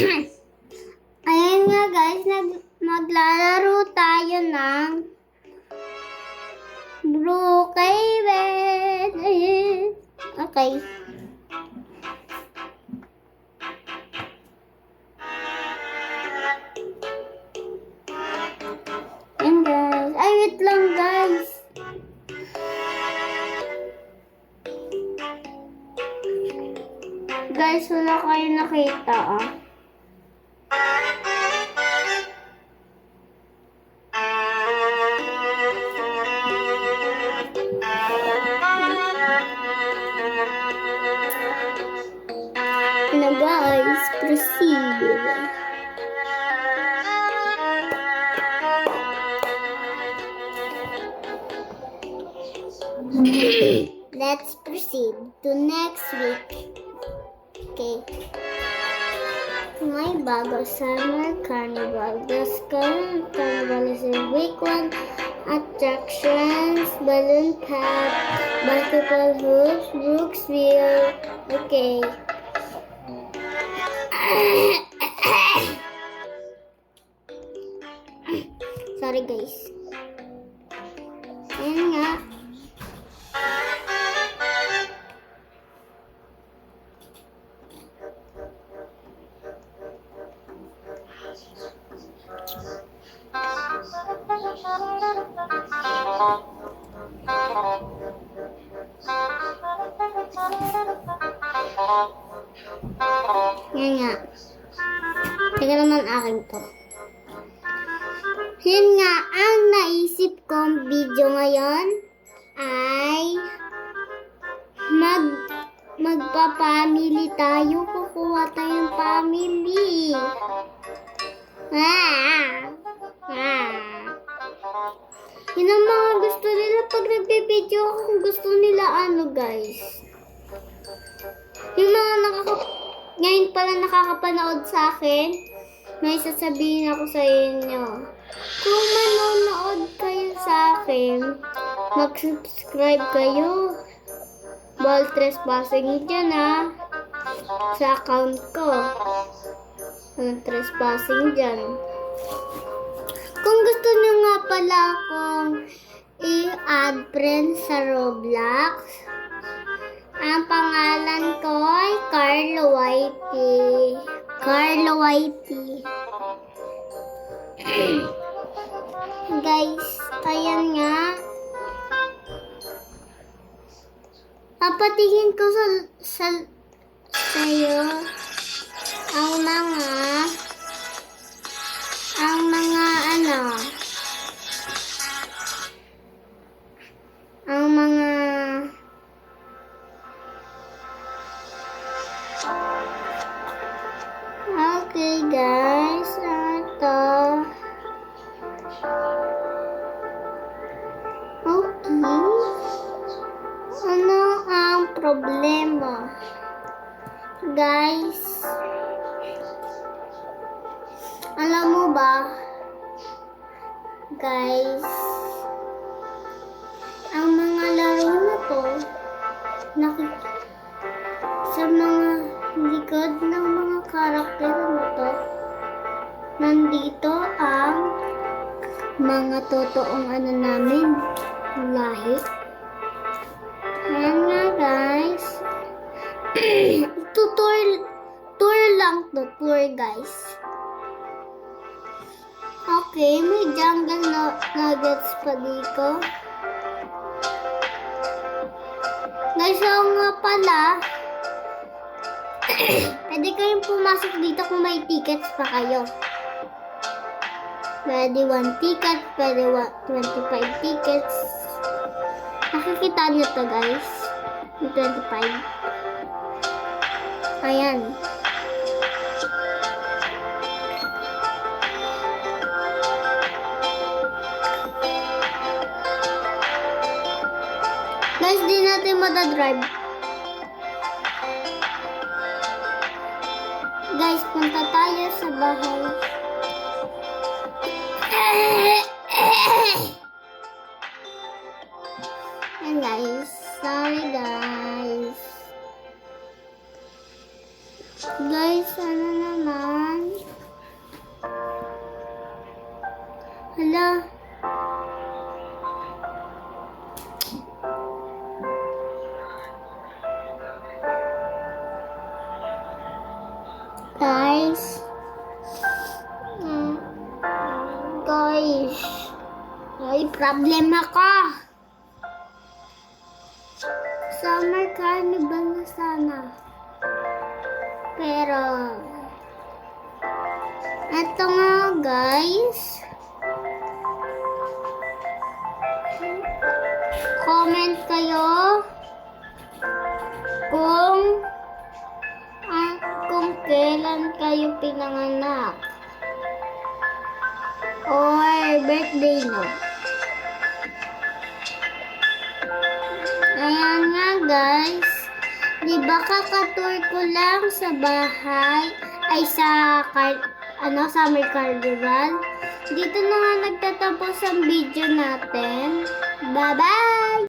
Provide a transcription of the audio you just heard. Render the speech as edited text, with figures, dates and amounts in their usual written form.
Ayan nga guys, maglalaro tayo ng Brookhaven. Okay. Ayan guys. Ay, wait lang guys. Guys, wala kayo nakita ah. Now guys, proceed. Let's proceed to next week. Okay. My bago summer carnival. The current carnival is in week 1. Attractions, balloon pad, basketball hoops, Brooksville. Okay. Sorry guys. Ayan nga. Yan nga. Teka naman akin to. Yan nga, ang naisip kong video ngayon ay magpa-family tayo. Kukuha tayong family. Yun ang mga gusto nila pag nagbe-video. Kung gusto nila guys. Yung mga ngayon pala nakakapanood sa akin, may sasabihin ako sa inyo. Kung manonood kayo sa akin, mag-subscribe kayo. Ball trespassing dyan sa account ko. Trespassing dyan. Kung gusto nyo nga pala akong i-add friend sa Roblox, ang pangalan ko ay Carlo Whitey. Carlo Whitey. Guys, ayan nga. Papatingin ko sa'yo ang mga okay guys, ito. Okay. Ano ang problema? Guys, alam mo ba? Guys, ang mga laro na to, sa mga likod ng mga karakter na to, nandito ang mga totoong namin, lahi. Ayan nga guys. Tour lang to, tour guys. Okay, may jungle nuggets pa dito. Guys, oo nga pala. Pwede kayong pumasok dito kung may tickets pa kayo. Pwede 1 ticket, pwede 25 tickets. Nakikita nyo to guys. 25. Ayan. Guys, di natin madadrive. Guys, punta tayo sa bahay. Ayan guys. Sorry guys. Guys, ano naman? Hala. Guys. Guys. May problema ko. Summer carnival na sana. Pero, eto nga guys. Comment kayo kung kailan kayo pinanganak or birthday no. Ayan nga guys, di ba kakatour ko lang sa bahay ay sa Summer Carnival. Dito na nga nagtatapos ang video natin. Bye bye!